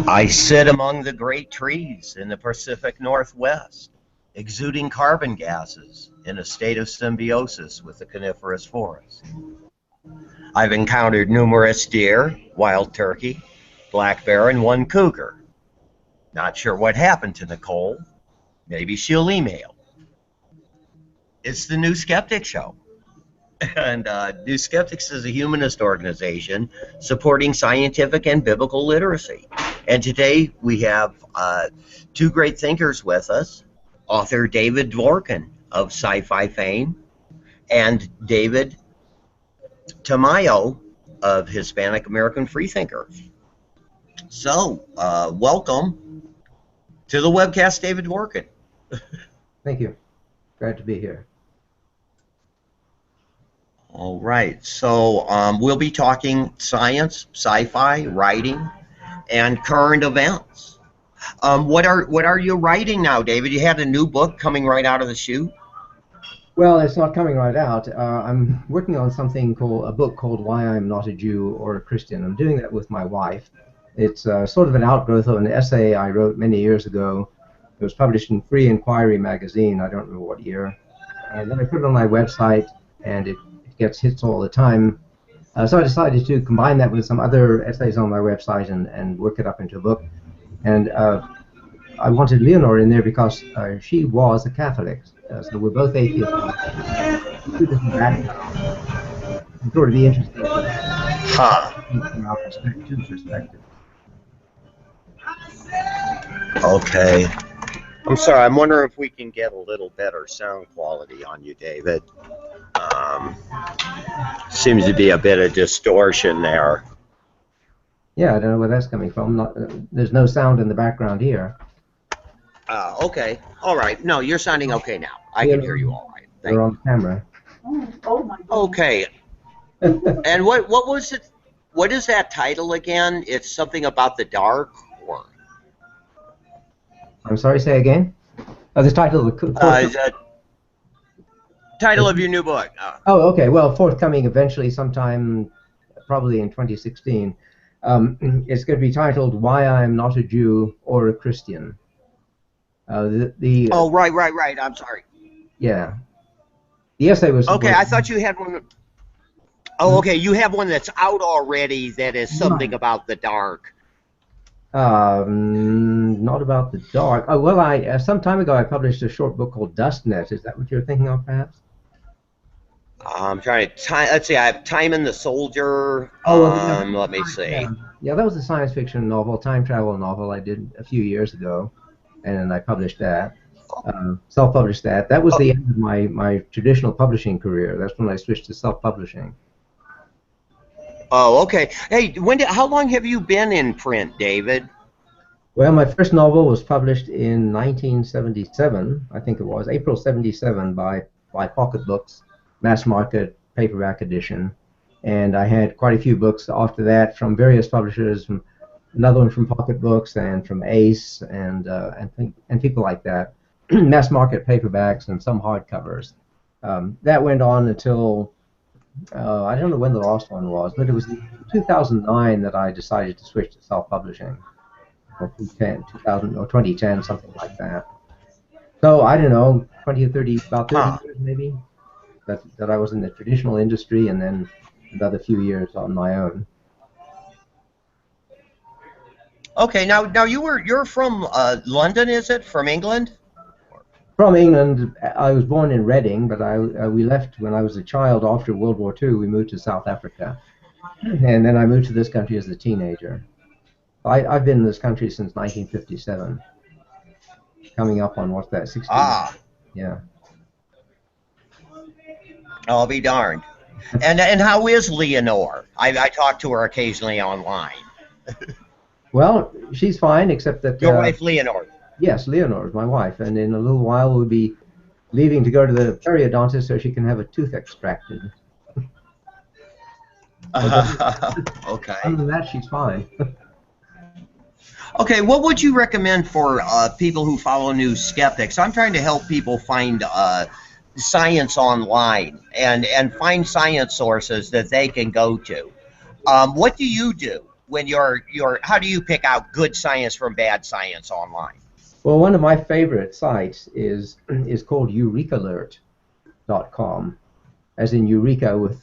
I sit among the great trees in the Pacific Northwest, exuding carbon gases in a state of symbiosis with the coniferous forest. I've encountered numerous deer, wild turkey, black bear, and one cougar. Not sure what happened to Nicole. Maybe she'll email. It's the New Skeptic Show. And Nuskeptix is a humanist organization supporting scientific and biblical literacy. And today we have two great thinkers with us, author David Dvorkin of Sci Fi fame and David Tamayo of Hispanic American Freethinkers. So, welcome to the webcast, David Dvorkin. Thank you. Glad to be here. All right, so we'll be talking science, sci-fi, writing, and current events. What are you writing now, David? You had a new book coming right out of the chute? Well, it's not coming right out. I'm working on something called a book called Why I'm Not a Jew or a Christian. I'm doing that with my wife. It's sort of an outgrowth of an essay I wrote many years ago. It was published in Free Inquiry magazine. I don't remember what year. And then I put it on my website, and it gets hits all the time. So I decided to combine that with some other essays on my website and work it up into a book. And I wanted Leonore in there because she was a Catholic. So we're both atheists. Two different backgrounds. It would be interesting from our perspective. Okay. I'm sorry, I'm wondering if we can get a little better sound quality on you, David. Seems to be a bit of distortion there. Yeah, I don't know where that's coming from. There's no sound in the background here. Okay. All right. No, you're sounding okay now. I can hear you all right. You're on camera. Oh my God. Okay. And what was it? What is that title again? It's something about the dark, or? I'm sorry, say again? Oh, the title of the title of your new book. Oh, okay. Well, forthcoming eventually sometime, probably in 2016. It's going to be titled Why I'm Not a Jew or a Christian. Oh, right. I'm sorry. Yeah. The essay was... Okay, I thought you had one... Oh, okay, you have one that's out already that is something about the dark. Not about the dark. Oh, well, some time ago I published a short book called Dustnet. Is that what you're thinking of, perhaps? I'm trying to let's see. I have Time and the Soldier. Let me see. Yeah, that was a science fiction novel, time travel novel I did a few years ago, and I published that. Self-published that. That was the end of my traditional publishing career. That's when I switched to self-publishing. Oh, okay. Hey, how long have you been in print, David? Well, my first novel was published in 1977, I think it was, April 77 by Pocket Books, mass market paperback edition. And I had quite a few books after that from various publishers, another one from Pocket Books and from Ace and people like that, mass market paperbacks and some hardcovers. That went on until... I don't know when the last one was, but it was in 2009 that I decided to switch to self-publishing, or 2010, something like that. So I don't know, 20 or 30, about 30 years maybe, that I was in the traditional industry, and then another few years on my own. Okay, now you're from London, is it? From England? From England. I was born in Reading, but we left when I was a child after World War II. We moved to South Africa, and then I moved to this country as a teenager. I've been in this country since 1957, coming up on what's that, 16? Yeah. I'll be darned. And how is Leonore? I talk to her occasionally online. Well, she's fine, except that... Your wife, Leonore? Yes, Leonore is my wife, and in a little while we'll be leaving to go to the periodontist so she can have a tooth extracted. Okay. Other than that, she's fine. Okay, what would you recommend for people who follow Nuskeptix? I'm trying to help people find science online and find science sources that they can go to. What do you do when you're how do you pick out good science from bad science online? Well, one of my favorite sites is called eurekalert.com, as in Eureka with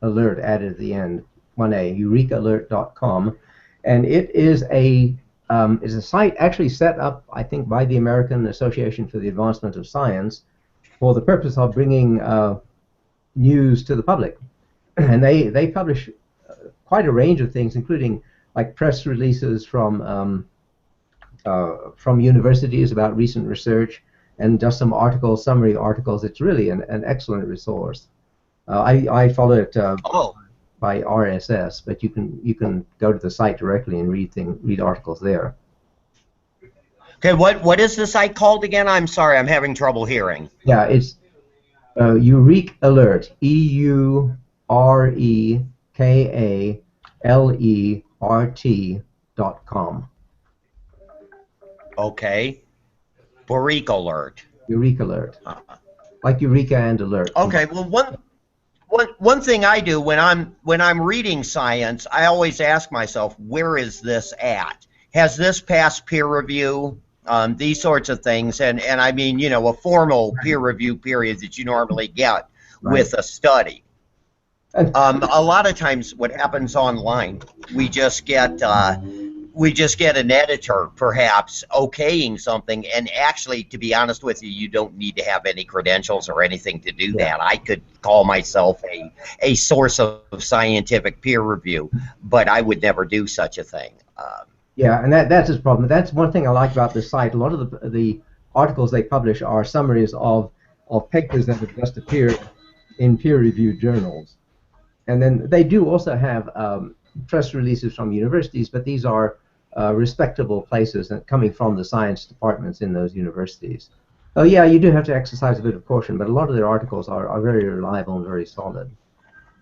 alert added at the end, 1A, eurekalert.com, and it is a site actually set up, I think, by the American Association for the Advancement of Science for the purpose of bringing news to the public. And they publish quite a range of things, including like press releases from universities about recent research, and just some articles, summary articles. It's really an excellent resource. I follow it by RSS, but you can go to the site directly and read articles there. Okay, what is the site called again? I'm sorry, I'm having trouble hearing. Yeah, it's Eureka Alert, EUREKALERT.com. Okay, Eureka Alert. Eureka Alert, like Eureka and Alert. Okay, well one thing I do when I'm reading science, I always ask myself, where is this at? Has this passed peer review? These sorts of things, and I mean, you know, a formal peer review period that you normally get with a study. A lot of times, what happens online, we just get an editor perhaps okaying something, and actually, to be honest with you, you don't need to have any credentials or anything to do that. I could call myself a source of scientific peer review, but I would never do such a thing. Yeah, and that's his problem. That's one thing I like about this site. A lot of the articles they publish are summaries of papers that have just appeared in peer-reviewed journals. And then they do also have press releases from universities, but these are respectable places coming from the science departments in those universities. Oh yeah, you do have to exercise a bit of caution, but a lot of their articles are very reliable and very solid.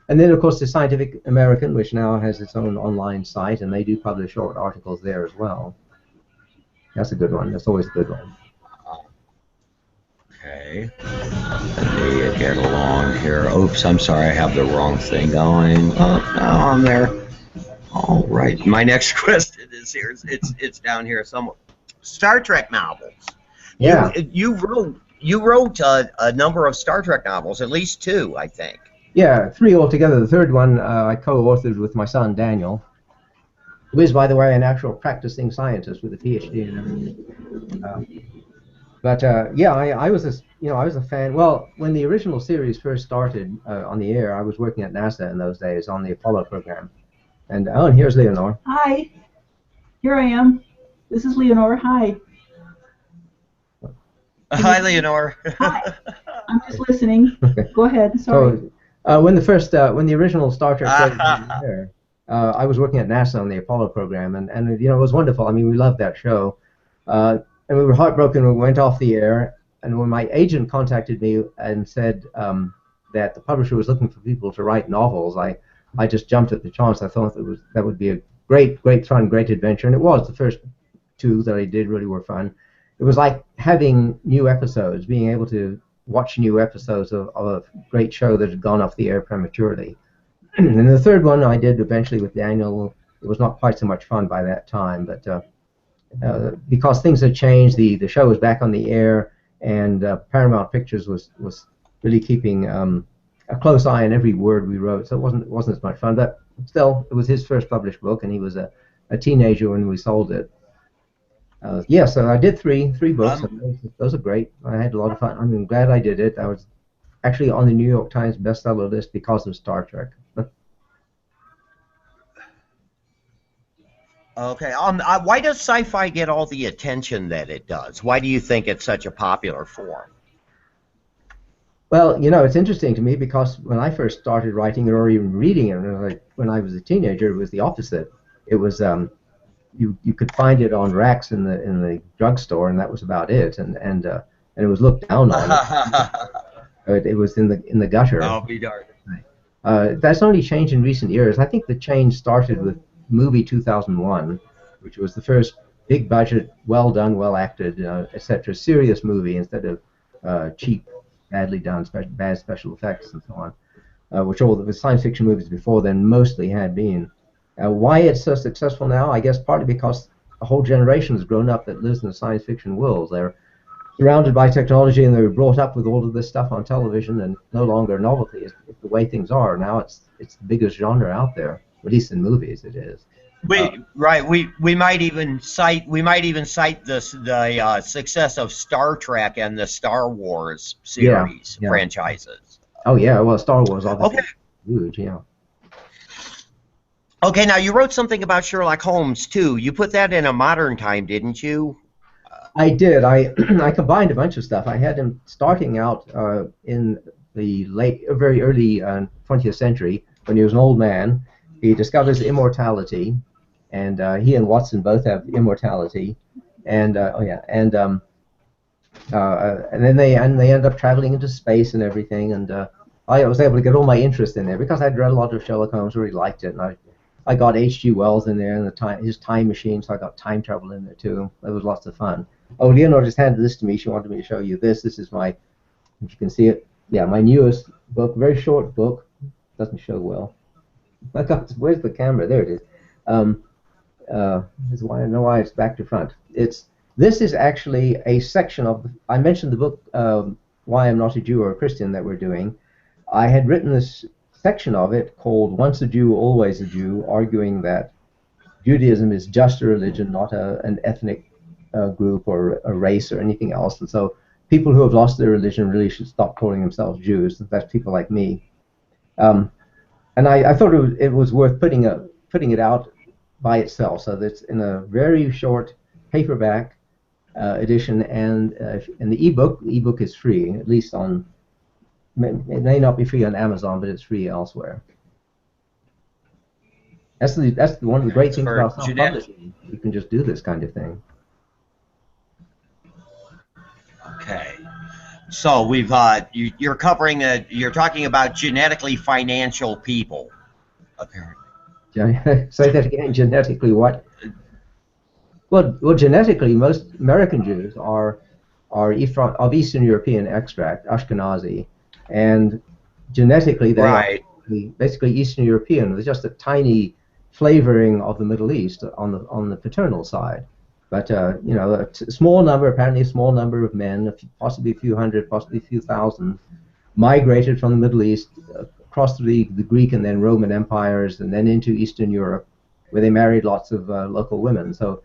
And then, of course, the Scientific American, which now has its own online site, and they do publish short articles there as well. That's a good one. That's always a good one. Okay. Let me get along here. Oops, I'm sorry. I have the wrong thing going. Oh, no, I'm there. All right. My next question is here. It's down here somewhere. Star Trek novels. Yeah. You wrote a number of Star Trek novels, at least 2, I think. Yeah, 3 altogether. The third one I co-authored with my son Daniel, who is, by the way, an actual practicing scientist with a PhD and everything. Yeah, I was a fan. Well, when the original series first started on the air, I was working at NASA in those days on the Apollo program. And here's Leonore. Hi, here I am. This is Leonore. Hi. Hi, Leonore. Hi. I'm just listening. Okay. Go ahead. Sorry. So, when the original Star Trek series was on the air, I was working at NASA on the Apollo program, and it was wonderful. I mean, we loved that show, and we were heartbroken when we went off the air. And when my agent contacted me and said that the publisher was looking for people to write novels, I just jumped at the chance. I thought that would be a great fun, great adventure, and it was. The first 2 that I did really were fun. It was like having new episodes, being able to watch new episodes of a great show that had gone off the air prematurely. And the third one I did eventually with Daniel. It was not quite so much fun by that time, but because things had changed, the show was back on the air, and Paramount Pictures was really keeping a close eye on every word we wrote, so it wasn't as much fun. But still, it was his first published book, and he was a teenager when we sold it. Yeah, so I did three books. And those are great. I had a lot of fun. I'm glad I did it. I was actually on the New York Times bestseller list because of Star Trek. Okay. Why does sci-fi get all the attention that it does? Why do you think it's such a popular form? Well, it's interesting to me because when I first started writing it or even reading it, when I was a teenager, it was the opposite. It was you could find it on racks in the drugstore, and that was about it. And it was looked down on. It was in the gutter. I'll be darned. That's only changed in recent years. I think the change started with movie 2001, which was the first big budget, well done, well acted, etc. serious movie instead of cheap, badly done, bad special effects and so on, which all the science fiction movies before then mostly had been. Why it's so successful now, I guess partly because a whole generation has grown up that lives in the science fiction world. They're surrounded by technology and they were brought up with all of this stuff on television, and no longer a novelty. It's the way things are now. It's the biggest genre out there, at least in movies it is. We might even cite the success of Star Trek and the Star Wars series franchises. Oh yeah, well, Star Wars obviously huge, yeah. Okay, now you wrote something about Sherlock Holmes too. You put that in a modern time, didn't you? I did. I combined a bunch of stuff. I had him starting out in the very early 20th century when he was an old man. He discovers immortality, and he and Watson both have immortality, and then they end up traveling into space and everything. And I was able to get all my interest in there because I'd read a lot of Sherlock Holmes, really liked it, and I got H.G. Wells in there and his time machine, so I got time travel in there too. That was lots of fun. Oh, Leonore just handed this to me. She wanted me to show you this. This is my, if you can see it, my newest book, very short book. Doesn't show well. Where's the camera? There it is. This is why I know why it's back to front. This is actually a section of. I mentioned the book Why I'm Not a Jew or a Christian that we're doing. I had written this section of it called Once a Jew, Always a Jew, arguing that Judaism is just a religion, not an ethnic group or a race or anything else. And so people who have lost their religion really should stop calling themselves Jews. That's people like me. And I thought it was worth putting it out by itself. So that's in a very short paperback edition, and in the ebook is free, at least on. It may not be free on Amazon, but it's free elsewhere. That's one of the great things about self-publishing. You can just do this kind of thing. Okay, so we've you're covering you're talking about genetically financial people, apparently. Say that again. Genetically what? Well, genetically, most American Jews are of Eastern European extract, Ashkenazi, and genetically they are basically Eastern European. There's just a tiny flavoring of the Middle East on the paternal side. But a small number, apparently a small number of men, possibly a few hundred, possibly a few thousand, migrated from the Middle East across the Greek and then Roman empires, and then into Eastern Europe, where they married lots of local women. So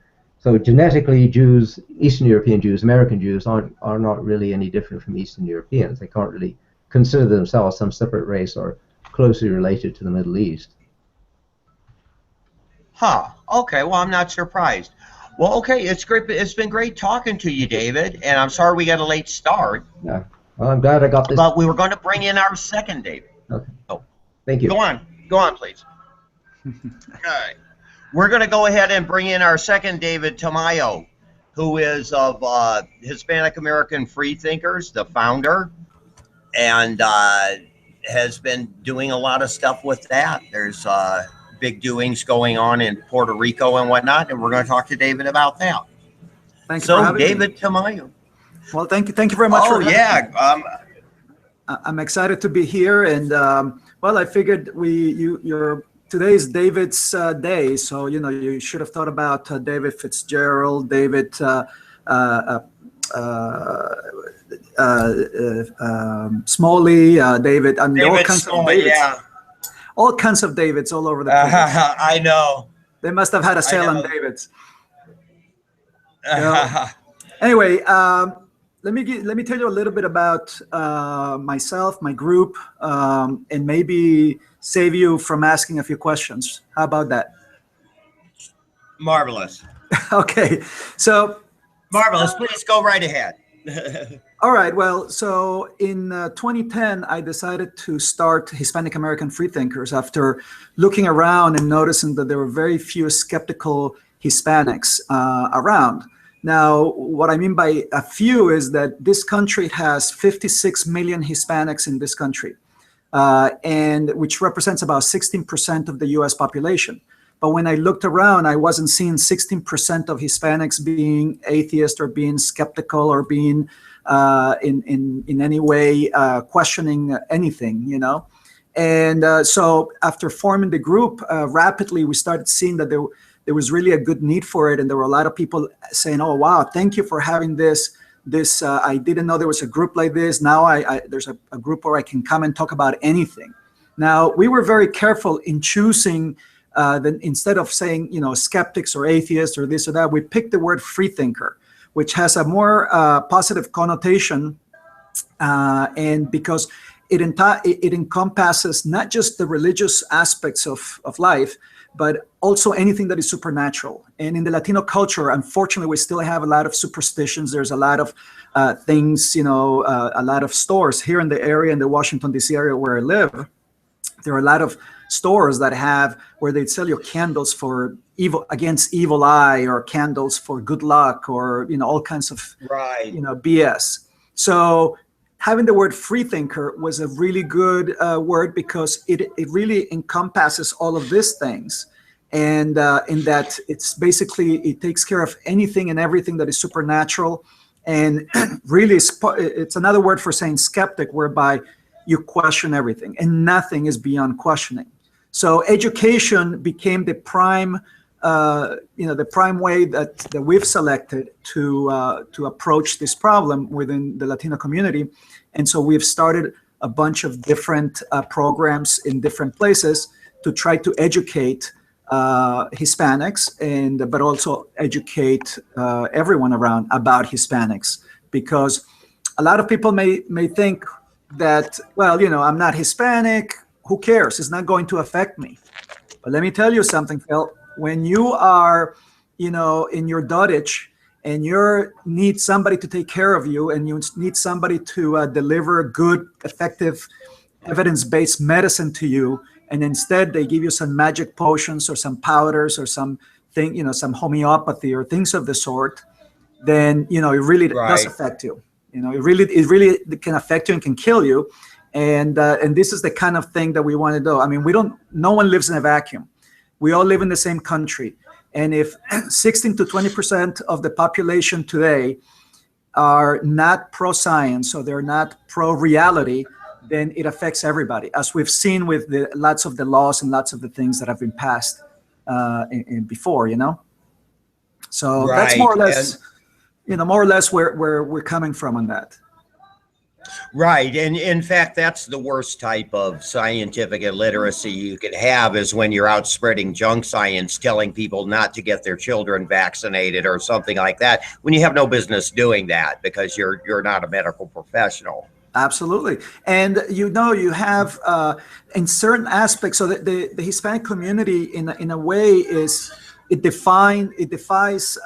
genetically, Jews, Eastern European Jews, American Jews are not really any different from Eastern Europeans. They can't really consider themselves some separate race or closely related to the Middle East. Huh. Okay. Well, I'm not surprised. Well, okay. It's great. It's been great talking to you, David. And I'm sorry we got a late start. Yeah. Well, I'm glad I got this. But we were going to bring in our second David. Okay. Oh, thank you. Go on, please. Okay. We're going to go ahead and bring in our second David, Tamayo, who is of Hispanic American Freethinkers, the founder, and has been doing a lot of stuff with that. There's big doings going on in Puerto Rico and whatnot, and we're going to talk to David about that. Thank you for having David me. Tamayo. Well, thank you very much. Oh, yeah. I'm excited to be here, and well, I figured today is David's day, so you should have thought about David Fitzgerald, David Smalley, David. I mean, David all kinds Smalley, of Davids. yeah. All kinds of Davids all over the place. I know. They must have had a sale on Davids. Anyway, let me tell you a little bit about myself, my group, and maybe save you from asking a few questions. How about that? Marvelous. Okay, so marvelous. Please go right ahead. All right. Well, so in 2010, I decided to start Hispanic American Freethinkers after looking around and noticing that there were very few skeptical Hispanics around. Now, what I mean by a few is that this country has 56 million Hispanics in this country, and which represents about 16% of the U.S. population. But when I looked around, I wasn't seeing 16% of Hispanics being atheist or being skeptical or being in any way questioning anything, And so after forming the group, rapidly we started seeing that there was really a good need for it, and there were a lot of people saying, "Oh wow, thank you for having this. I didn't know there was a group like this. Now there's a group where I can come and talk about anything." Now we were very careful in choosing. Then instead of saying skeptics or atheists or this or that, we picked the word freethinker, which has a more positive connotation, and because it encompasses not just the religious aspects of life, but also anything that is supernatural. And in the Latino culture, unfortunately, we still have a lot of superstitions. There's a lot of things, a lot of stores here in the area, in the Washington, D.C. area where I live. There are a lot of stores that have where they sell you candles for against evil eye, or candles for good luck, or all kinds of BS. So having the word freethinker was a really good word, because it really encompasses all of these things, and in that it takes care of anything and everything that is supernatural, and really it's another word for saying skeptic, whereby you question everything and nothing is beyond questioning. So education became the prime way that we've selected to approach this problem within the Latino community. And so we've started a bunch of different programs in different places to try to educate Hispanics, but also educate everyone around about Hispanics, because a lot of people may think that, well, I'm not Hispanic, who cares? It's not going to affect me. But let me tell you something, Phil. When you are, in your dotage, and you need somebody to take care of you, and you need somebody to deliver good, effective, evidence-based medicine to you, and instead they give you some magic potions or some powders or something, some homeopathy or things of the sort, then it really does affect you. It really can affect you and can kill you. And this is the kind of thing that we want to do. I mean, no one lives in a vacuum. We all live in the same country. And if 16 to 20% of the population today are not pro-science, or they're not pro-reality, then it affects everybody, as we've seen with lots of the laws and lots of the things that have been passed before, So that's more or less, where we're coming from on that. Right. And in fact, that's the worst type of scientific illiteracy you could have, is when you're out spreading junk science, telling people not to get their children vaccinated or something like that, when you have no business doing that, because you're not a medical professional. Absolutely. And you have in certain aspects, so the Hispanic community in a way it defies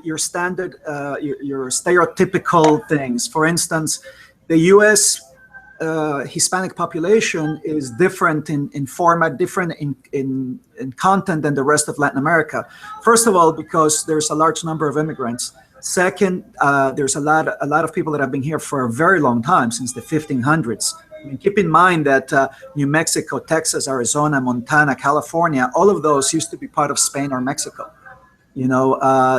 your standard, your stereotypical things. For instance, the U.S. Hispanic population is different in format, different in content than the rest of Latin America. First of all, because there's a large number of immigrants. Second, there's a lot of people that have been here for a very long time, since the 1500s. I mean, keep in mind that New Mexico, Texas, Arizona, Montana, California, all of those used to be part of Spain or Mexico.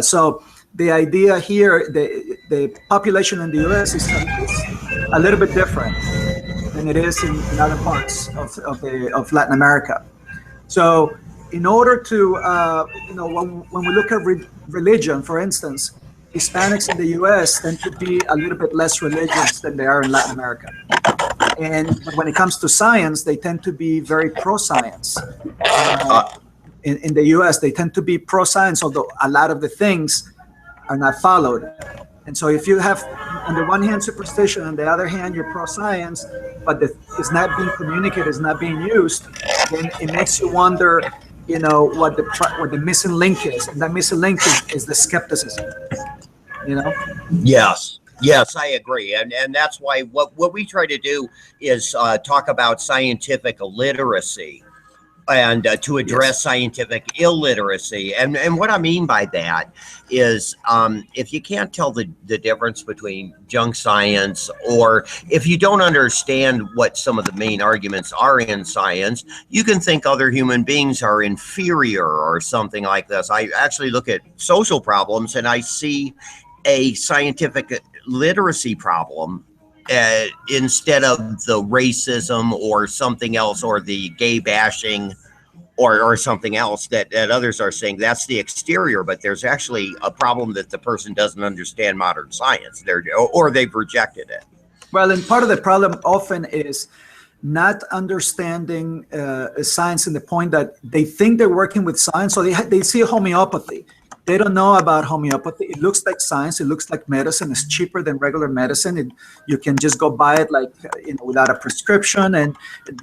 So the idea here, the population in the U.S. is a little bit different than it is in other parts of Latin America. So in order to, when we look at religion, for instance, Hispanics in the U.S. tend to be a little bit less religious than they are in Latin America. But when it comes to science, they tend to be very pro-science. In the U.S., they tend to be pro-science, although a lot of the things are not followed. And so if you have, on the one hand, superstition, on the other hand, you're pro-science, but it's not being communicated, it's not being used, then it makes you wonder, what the missing link is. And that missing link is the skepticism, Yes, I agree. And that's why what we try to do is talk about scientific illiteracy, and to address scientific illiteracy. And what I mean by that is, if you can't tell the difference between junk science, or if you don't understand what some of the main arguments are in science, you can think other human beings are inferior or something like this. I actually look at social problems and I see a scientific literacy problem instead of the racism or something else, or the gay bashing, or something else that others are saying. That's the exterior, but there's actually a problem that the person doesn't understand modern science. Or they've rejected it. Well, and part of the problem often is not understanding science, in the point that they think they're working with science. So they see homeopathy. They don't know about homeopathy. It looks like science. It looks like medicine. It's cheaper than regular medicine. You can just go buy it, like, without a prescription, and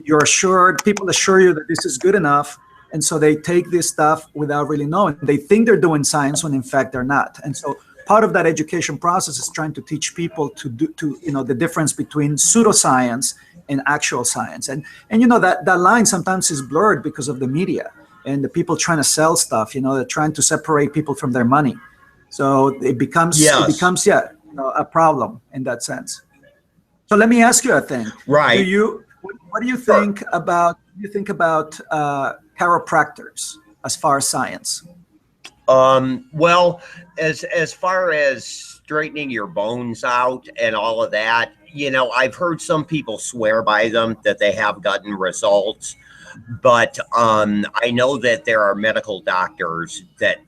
you're assured. People assure you that this is good enough, and so they take this stuff without really knowing. They think they're doing science when in fact they're not. And so part of that education process is trying to teach people to the difference between pseudoscience and actual science. And that line sometimes is blurred because of the media and the people trying to sell stuff. They're trying to separate people from their money. So it becomes a problem in that sense. So let me ask you a thing. Right. What do you think about chiropractors as far as science? Well, as far as straightening your bones out and all of that, I've heard some people swear by them, that they have gotten results, but I know that there are medical doctors that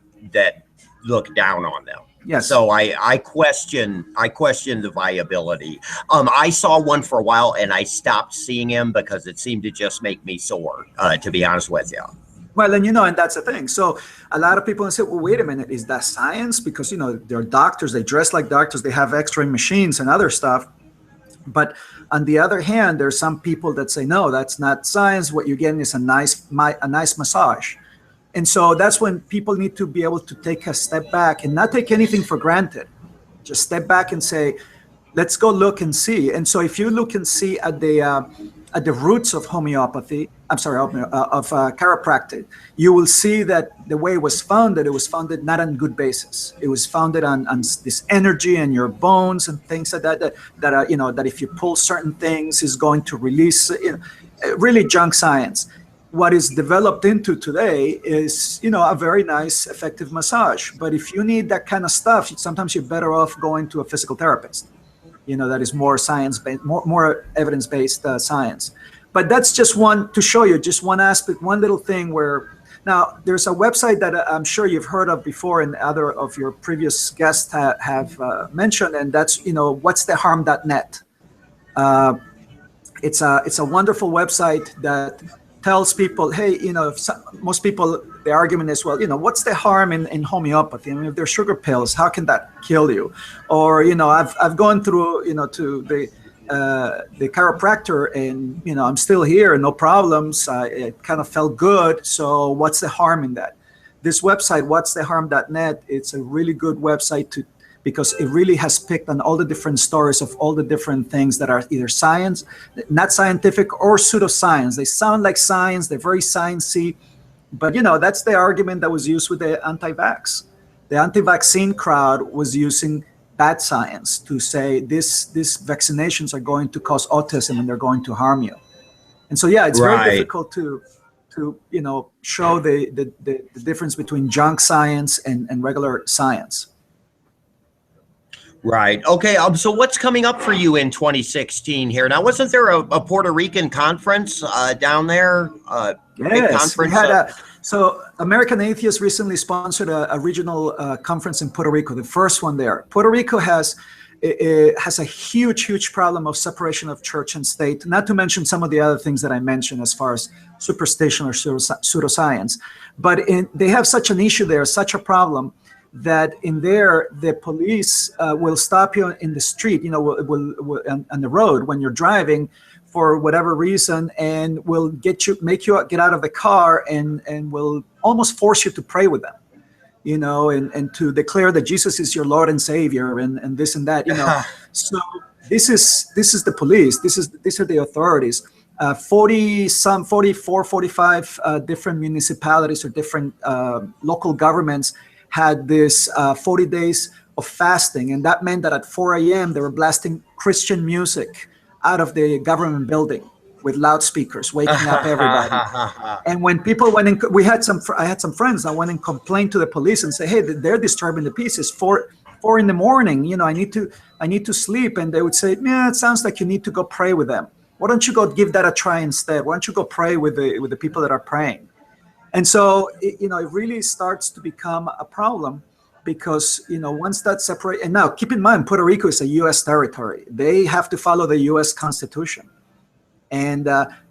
look down on them. Yes. So I question the viability. I saw one for a while and I stopped seeing him because it seemed to just make me sore, to be honest with you. Well, and and that's the thing. So a lot of people say, well, wait a minute, is that science? Because, they're doctors, they dress like doctors, they have x-ray machines and other stuff. But on the other hand, there's some people that say, no, that's not science. What you're getting is a nice massage. And so that's when people need to be able to take a step back and not take anything for granted. Just step back and say, let's go look and see. And so if you look and see at the roots of homeopathy, of chiropractic, you will see that the way it was founded not on good basis. It was founded on this energy in your bones and things like that that if you pull certain things is going to release, really junk science. What is developed into today is, a very nice, effective massage. But if you need that kind of stuff, sometimes you're better off going to a physical therapist. That is more science-based, more evidence-based science. But that's just to show you just one aspect, one little thing where, now there's a website that I'm sure you've heard of before and other of your previous guests have mentioned, and that's, whatstheharm.net. It's a wonderful website that tells people, hey, most people, the argument is, well, what's the harm in homeopathy? I mean, if there's sugar pills, how can that kill you? Or, I've gone through, to the chiropractor and, I'm still here, no problems. I kind of felt good. So what's the harm in that? This website, whatstheharm.net, it's a really good website because it really has picked on all the different stories of all the different things that are either science, not scientific, or pseudoscience. They sound like science, they're very sciencey, but that's the argument that was used with the anti-vax. The anti-vaccine crowd was using bad science to say these vaccinations are going to cause autism and they're going to harm you. And so, it's very difficult to show the difference between junk science and regular science. Right. Okay. So what's coming up for you in 2016 here? Now, wasn't there a Puerto Rican conference down there? Yes. We had so American Atheists recently sponsored a regional conference in Puerto Rico, the first one there. Puerto Rico has a huge problem of separation of church and state, not to mention some of the other things that I mentioned as far as superstition or pseudoscience. But they have such an issue there, such a problem, that in there, the police will stop you in the street, will on the road when you're driving for whatever reason, and will make you get out of the car and will almost force you to pray with them, and to declare that Jesus is your Lord and Savior and this and that, So this is the police. These are the authorities. 45 different municipalities or different local governments had this 40 days of fasting. And that meant that at 4 a.m. they were blasting Christian music out of the government building with loudspeakers, waking up everybody. And when people went in, I had some friends that went and complained to the police and say, hey, they're disturbing the peace. It's 4 in the morning. You know, I need to sleep. And they would say, yeah, it sounds like you need to go pray with them. Why don't you go give that a try instead? Why don't you go pray with the people that are praying? And so, you know, it really starts to become a problem because, you know, once that's separate, and now keep in mind, Puerto Rico is a U.S. territory. They have to follow the U.S. Constitution. And,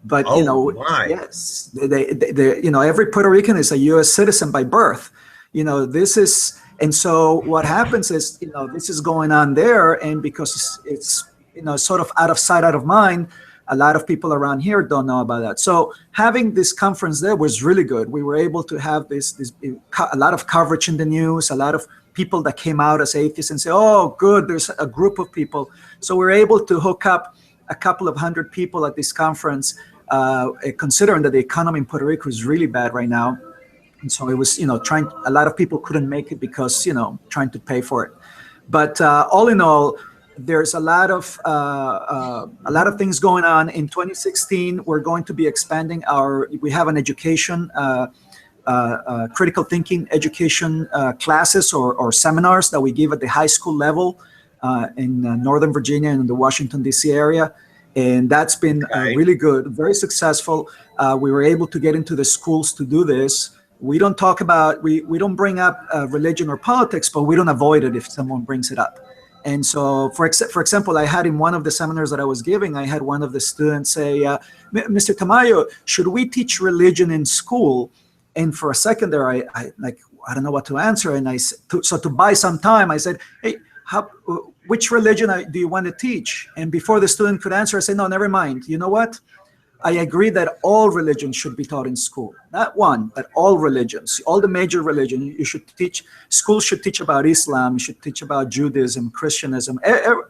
but, you know, yes, they, you know, every Puerto Rican is a U.S. citizen by birth. You know, this is, and so what happens is, you know, this is going on there. And because it's you know, sort of out of sight, out of mind, a lot of people around here don't know about that. So having this conference there was really good. We were able to have a lot of coverage in the news, a lot of people that came out as atheists and say, oh, good, there's a group of people. So we were able to hook up a couple of hundred people at this conference, considering that the economy in Puerto Rico is really bad right now. And so it was, you know, a lot of people couldn't make it because, you know, trying to pay for it. But all in all, there's a lot of things going on. In 2016, we're going to be expanding we have an education, critical thinking education classes or seminars that we give at the high school level in Northern Virginia and in the Washington, D.C. area. And that's been really good, very successful. We were able to get into the schools to do this. We don't talk about, we don't bring up religion or politics, but we don't avoid it if someone brings it up. And so, for example, I had in one of the seminars that I was giving, I had one of the students say, Mr. Tamayo, should we teach religion in school? And for a second there, I don't know what to answer. And so to buy some time, I said, hey, which religion do you want to teach? And before the student could answer, I said, no, never mind. You know what? I agree that all religions should be taught in school. Not one, but all religions, all the major religions. You should teach, schools should teach about Islam, you should teach about Judaism, Christianism,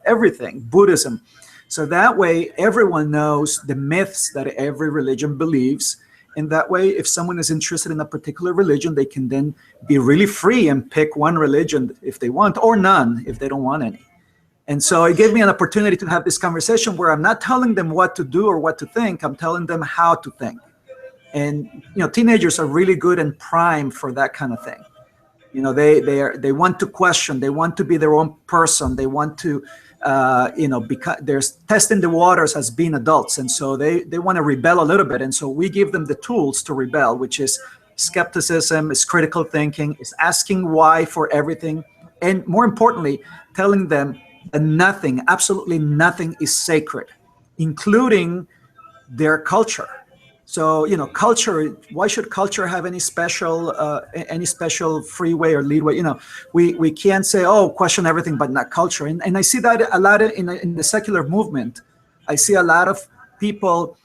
everything, Buddhism. So that way, everyone knows the myths that every religion believes. And that way, if someone is interested in a particular religion, they can then be really free and pick one religion if they want, or none if they don't want any. And so it gave me an opportunity to have this conversation where I'm not telling them what to do or what to think. I'm telling them how to think. And, you know, teenagers are really good and prime for that kind of thing. You know, they want to question. They want to be their own person. They want to, you know, because they're testing the waters as being adults. And so they want to rebel a little bit. And so we give them the tools to rebel, which is skepticism, is critical thinking, is asking why for everything. And more importantly, telling them that nothing, absolutely nothing is sacred, including their culture. So, you know, culture, why should culture have any special freeway or leadway? You know, we can't say, oh, question everything, but not culture. And I see that a lot in the secular movement. I see a lot of people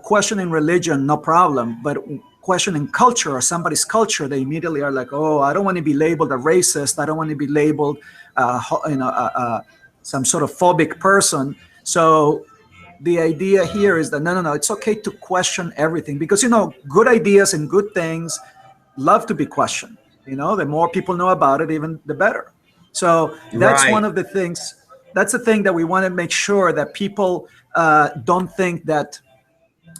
questioning religion, no problem, but questioning culture or somebody's culture, they immediately are like, oh, I don't want to be labeled a racist. I don't want to be labeled, you know, some sort of phobic person. So the idea here is that no, it's okay to question everything, because, you know, good ideas and good things love to be questioned. You know, the more people know about it, even the better. So that's one of the things. That's the thing that we want to make sure that people don't think that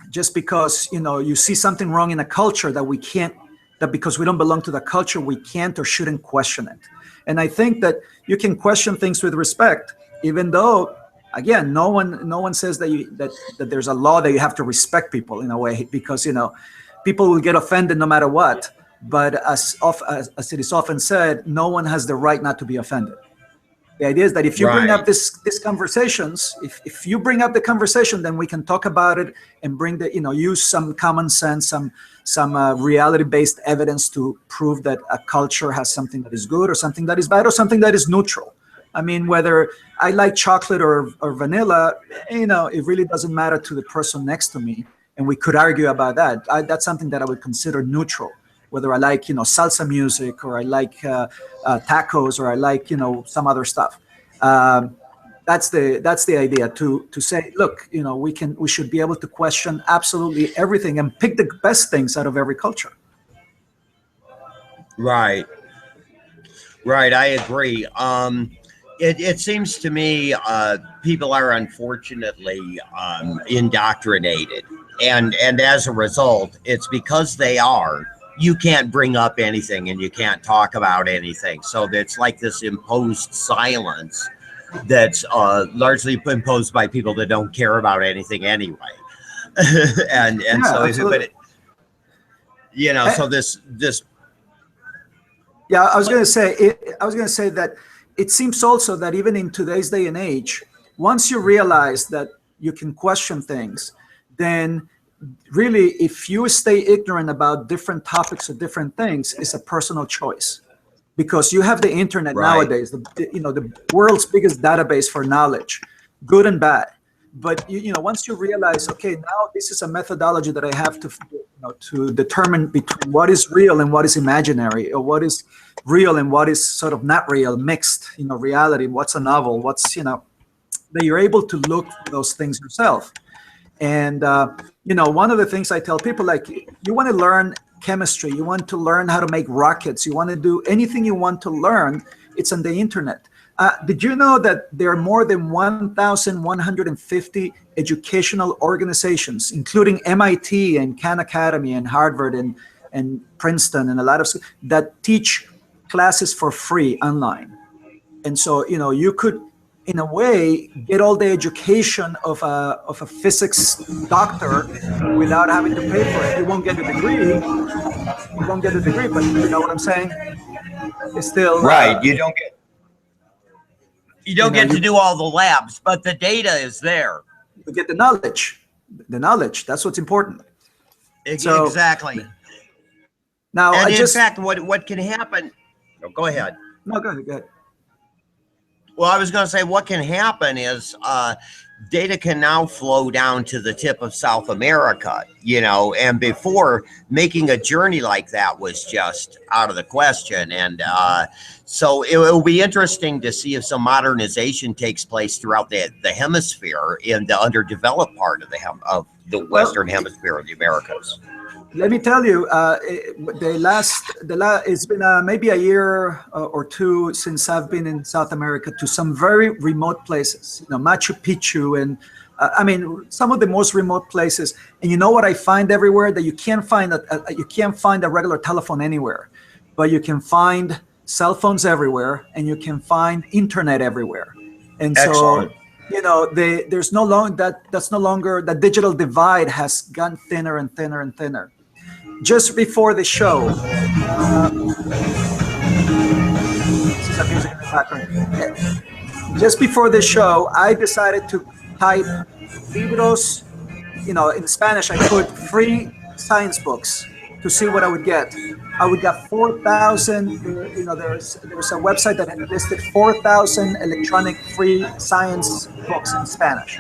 just because, you know, you see something wrong in a culture that we can't, that because we don't belong to the culture, we can't or shouldn't question it. And I think that you can question things with respect, even though, again, no one says that there's a law that you have to respect people in a way, because, you know, people will get offended no matter what. But as it is often said, no one has the right not to be offended. The idea is that if you bring up these conversations, if you bring up the conversation, then we can talk about it and bring the, you know, use some common sense, some reality-based evidence to prove that a culture has something that is good or something that is bad or something that is neutral. I mean, whether I like chocolate or vanilla, you know, it really doesn't matter to the person next to me. And we could argue about that. That's something that I would consider neutral. Whether I like, you know, salsa music, or I like tacos, or I like, you know, some other stuff. That's the idea, to say, look, you know, we should be able to question absolutely everything and pick the best things out of every culture. Right. I agree. It seems to me people are unfortunately indoctrinated, and as a result, it's because they are. you can't bring up anything and you can't talk about anything. So it's like this imposed silence that's largely imposed by people that don't care about anything anyway. and Yeah, so, absolutely. but you know, so this. Yeah, I was going to say that it seems also that even in today's day and age, once you realize that you can question things, then really, if you stay ignorant about different topics or different things, it's a personal choice, because you have the internet nowadays, the world's biggest database for knowledge, good and bad. But once you realize, okay, now this is a methodology that I have to determine between what is real and what is imaginary, or what is real and what is sort of not real, mixed, reality, what's a novel, what's, that you're able to look for those things yourself. And, one of the things I tell people, like, you want to learn chemistry, you want to learn how to make rockets, you want to do anything you want to learn, it's on the internet. Did you know that there are more than 1,150 educational organizations, including MIT and Khan Academy and Harvard and Princeton and a lot of that teach classes for free online? And so, you could, in a way, get all the education of a physics doctor without having to pay for it. You won't get a degree. You won't get a degree, but you know what I'm saying? It's still right. You don't get to do all the labs, but the data is there. You get the knowledge. The knowledge. That's what's important. Exactly. Now, and in fact, what can happen? Oh, go ahead. No, go ahead. Well, I was going to say what can happen is data can now flow down to the tip of South America, and before, making a journey like that was just out of the question. And so it will be interesting to see if some modernization takes place throughout the hemisphere, in the underdeveloped part of the Western Hemisphere of the Americas. Let me tell you, it's been maybe a year or two since I've been in South America to some very remote places, Machu Picchu, and some of the most remote places. And you know what I find everywhere? That you can't find a regular telephone anywhere, but you can find cell phones everywhere, and you can find internet everywhere. And Excellent. So, there's no longer that digital divide has gotten thinner and thinner and thinner. Just before the show, I decided to type libros. In Spanish, I put free science books to see what I would get. I would get 4,000. There's a website that listed 4,000 electronic free science books in Spanish.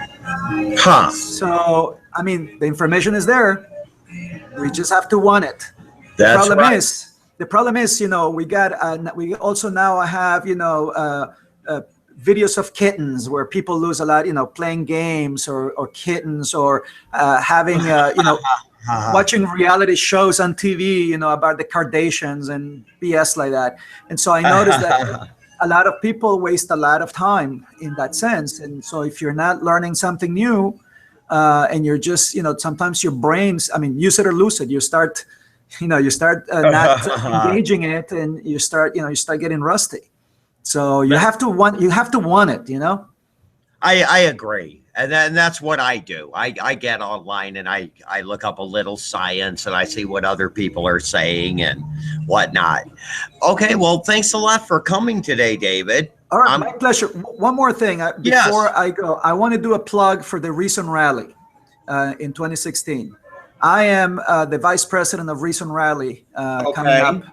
Huh. So, the information is there. We just have to want it. That's the problem right. is, we also now have, videos of kittens where people lose a lot, playing games or kittens, or having, watching reality shows on TV, about the Kardashians and BS like that. And so I noticed that a lot of people waste a lot of time in that sense. And so if you're not learning something new, and you're just, sometimes your brains, use it or lose it. You start not engaging it, and you start getting rusty. So you have to want it, I agree. And that's what I do. I get online and I look up a little science, and I see what other people are saying and whatnot. Okay, well, thanks a lot for coming today, David. All right, my pleasure. One more thing before I go. I want to do a plug for the Reason Rally in 2016. I am the vice president of Reason Rally coming up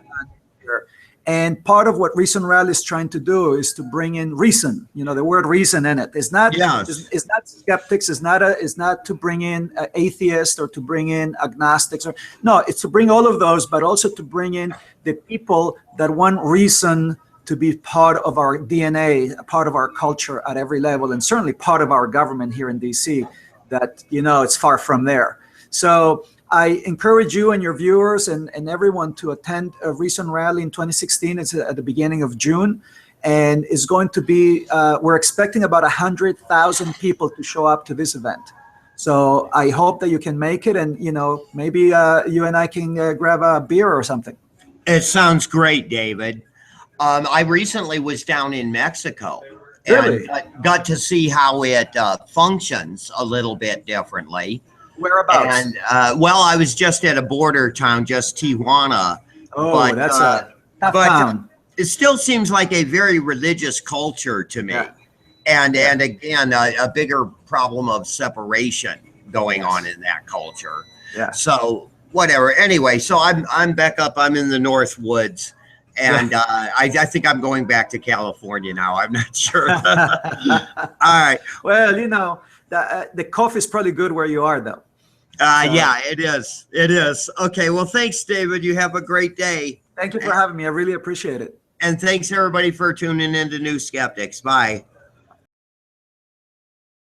here. And part of what Reason Rally is trying to do is to bring in reason. The word reason in it. It's not. It's not skeptics. It's not to bring in atheists or to bring in agnostics. No, it's to bring all of those, but also to bring in the people that want reason to be part of our DNA, part of our culture at every level, and certainly part of our government here in DC, that, it's far from there. So I encourage you and your viewers and everyone to attend a Reason Rally in 2016. It's at the beginning of June, and it's going to be, we're expecting about 100,000 people to show up to this event. So I hope that you can make it, and maybe you and I can grab a beer or something. It sounds great, David. I recently was down in Mexico Really? and got to see how it functions a little bit differently. Whereabouts? And well, I was just at a border town, just Tijuana. Oh, but, that's a tough but town. it still seems like a very religious culture to me. Yeah. And again, a bigger problem of separation going on in that culture. Yeah. So whatever. Anyway, so I'm back up. I'm in the North Woods, and I think I'm going back to California now. I'm not sure. All right. Well, the coffee is probably good where you are, though. Yeah, it is. It is. Okay. Well, thanks, David. You have a great day. Thank you for having me. I really appreciate it. And thanks everybody for tuning in to Nuskeptix. Bye.